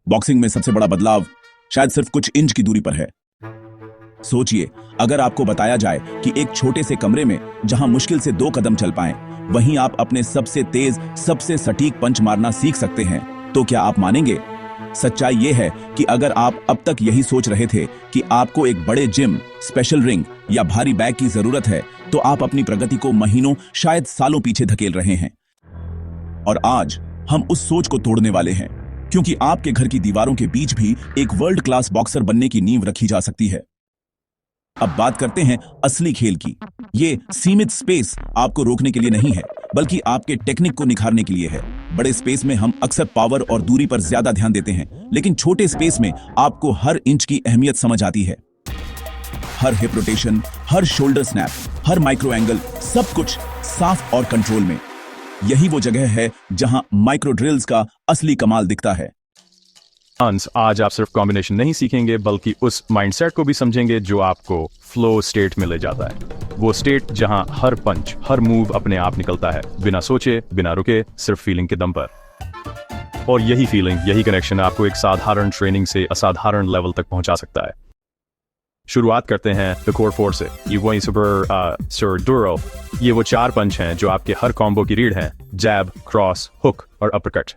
Boxing में सबसे बड़ा बदलाव शायद सिर्फ कुछ इंच की दूरी पर है। सोचिए, अगर आपको बताया जाए कि एक छोटे से कमरे में जहां मुश्किल से 2 कदम चल पाएं, वहीं आप अपने सबसे तेज, सबसे सटीक पंच मारना सीख सकते हैं, तो क्या आप मानेंगे? सच्चाई यह है कि अगर आप अब तक यही सोच रहे थे कि आपको एक बड़े जिम, स्पेशल रिंग या भारी बैग की जरूरत है, तो आप अपनी प्रगति को महीनों, शायद सालों पीछे धकेल रहे हैं। और आज हम उस सोच को तोड़ने वाले हैं, क्योंकि आपके घर की दीवारों के बीच भी एक वर्ल्ड क्लास बॉक्सर बनने की नींव रखी जा सकती है। अब बात करते हैं असली खेल की। ये सीमित स्पेस आपको रोकने के लिए नहीं है, बल्कि आपके टेक्निक को निखारने के लिए है। बड़े स्पेस में हम अक्सर पावर और दूरी पर ज्यादा ध्यान देते हैं, लेकिन छोटे स्पेस में आपको हर इंच की अहमियत समझ आती है। हर हिप रोटेशन, हर शोल्डर स्नैप, हर माइक्रो एंगल, सब कुछ साफ और कंट्रोल में। यही वो जगह है जहां माइक्रो ड्रिल्स का असली कमाल दिखता है। आज आप सिर्फ कॉम्बिनेशन नहीं सीखेंगे, बल्कि उस माइंडसेट को भी समझेंगे जो आपको फ्लो स्टेट में ले जाता है। वो स्टेट जहां हर पंच, हर मूव अपने आप निकलता है, बिना सोचे, बिना रुके, सिर्फ फीलिंग के दम पर। और यही फीलिंग, यही कनेक्शन आपको एक साधारण ट्रेनिंग से असाधारण लेवल तक पहुंचा सकता है। शुरुआत करते हैं द कोर 4 से। ये वही सुपर डूरो। ये वो 4 पंच हैं जो आपके हर कॉम्बो की रीढ़ हैं: जैब, क्रॉस, हुक और अपरकट।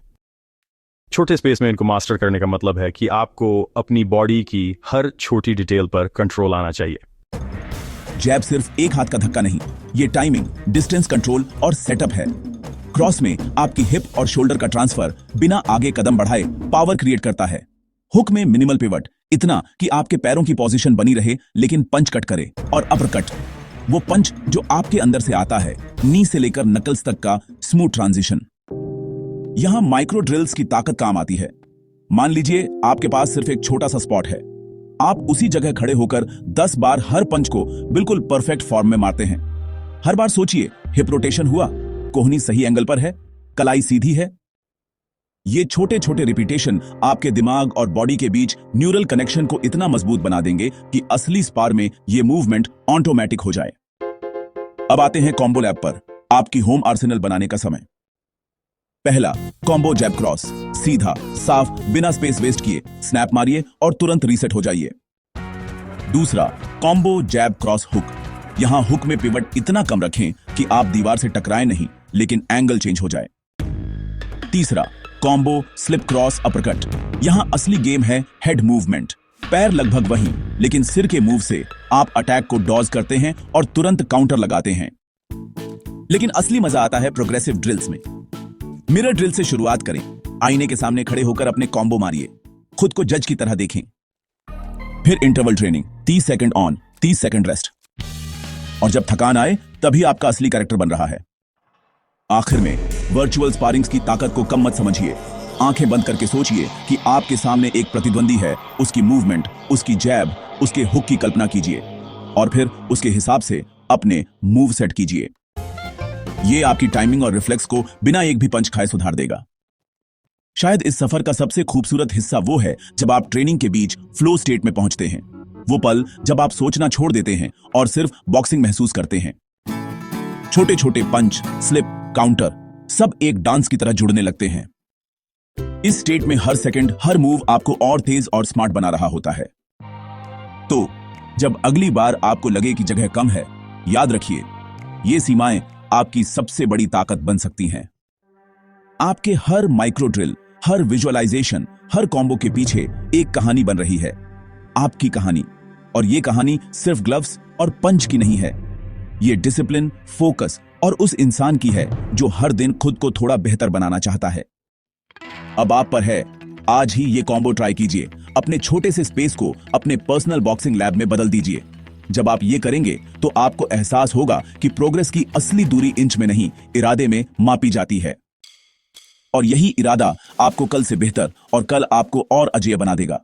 छोटे स्पेस में इनको मास्टर करने का मतलब है कि आपको अपनी बॉडी की हर छोटी डिटेल पर कंट्रोल आना चाहिए। जैब सिर्फ एक हाथ का धक्का नहीं, ये टाइमिंग, डिस्टेंस कंट्रोल और सेटअप है। क्रॉस में आपकी हिप और शोल्डर का ट्रांसफर बिना आगे कदम बढ़ाए पावर क्रिएट करता है। हुक में मिनिमल पिवट, इतना कि आपके पैरों की पोजीशन बनी रहे लेकिन पंच कट करे। और अपरकट, वो पंच जो आपके अंदर से आता है, नी से लेकर नकल्स तक का स्मूथ ट्रांजिशन। यहां माइक्रो ड्रिल्स की ताकत काम आती है। मान लीजिए आपके पास सिर्फ एक छोटा सा स्पॉट है। आप उसी जगह खड़े होकर 10 बार हर पंच को बिल्कुल परफेक्ट फॉर्म में मारते हैं। हर बार सोचिए, हिप रोटेशन हुआ, कोहनी सही एंगल पर है, कलाई सीधी है। ये छोटे छोटे रिपीटेशन आपके दिमाग और बॉडी के बीच न्यूरल कनेक्शन को इतना मजबूत बना देंगे कि असली स्पार में ये मूवमेंट ऑटोमेटिक हो जाए। अब आते हैं कॉम्बो लैब पर, आपकी होम आर्सेनल बनाने का समय। पहला, कॉम्बो जैब क्रॉस। सीधा, साफ, बिना स्पेस वेस्ट किए स्नैप मारिए और तुरंत रीसेट हो जाइए। दूसरा, कॉम्बो जैब क्रॉस हुक। यहां हुक में पिवट इतना कम रखें कि आप दीवार से टकराए नहीं, लेकिन एंगल चेंज हो जाए। तीसरा, कॉम्बो स्लिप क्रॉस अपरकट। यहां असली गेम है हेड मूवमेंट। पैर लगभग वहीं, लेकिन सिर के मूव से आप अटैक को डॉज करते हैं और तुरंत काउंटर लगाते हैं। लेकिन असली मजा आता है प्रोग्रेसिव ड्रिल्स में। मिरर ड्रिल से शुरुआत करें। आईने के सामने खड़े होकर अपने कॉम्बो मारिए, खुद को जज की तरह देखें। फिर interval training, 30 second on, 30 second rest. और जब थकान आए, तभी आपका असली कैरेक्टर बन रहा है। आखिर में वर्चुअल स्पारिंग्स की ताकत को कम मत समझिए। आंखें बंद करके सोचिए कि आपके सामने एक प्रतिद्वंदी है, उसकी मूवमेंट, उसकी जैब, उसके हुक की कल्पना कीजिए और फिर उसके हिसाब से अपने मूव सेट कीजिए। ये आपकी टाइमिंग और रिफ्लेक्स को बिना एक भी पंच खाए सुधार देगा। शायद इस सफर का सबसे खूबसूरत हिस्सा वो है जब आप ट्रेनिंग के बीच फ्लो स्टेट में पहुंचते हैं। वो पल जब आप सोचना छोड़ देते हैं और सिर्फ बॉक्सिंग महसूस करते हैं। छोटे छोटे पंच, स्लिप, काउंटर, सब एक डांस की तरह जुड़ने लगते हैं। इस स्टेट में हर सेकंड, हर मूव आपको और तेज और स्मार्ट बना रहा होता है। तो जब अगली बार आपको लगे कि जगह कम है, याद रखिए, ये सीमाएं आपकी सबसे बड़ी ताकत बन सकती हैं। आपके हर माइक्रो ड्रिल, हर विजुअलाइजेशन, हर कॉम्बो के पीछे एक कहानी बन रही है, आपकी कहानी। और ये कहानी सिर्फ ग्लव्स और पंच की नहीं है, ये डिसिप्लिन, फोकस और उस इंसान की है जो हर दिन खुद को थोड़ा बेहतर बनाना चाहता है। अब आप पर है, आज ही ये कॉम्बो ट्राई कीजिए। अपने छोटे से स्पेस को अपने पर्सनल बॉक्सिंग लैब में बदल दीजिए। जब आप ये करेंगे तो आपको एहसास होगा कि प्रोग्रेस की असली दूरी इंच में नहीं, इरादे में मापी जाती है। और यही इरादा आपको कल से बेहतर और कल आपको और अजेय बना देगा।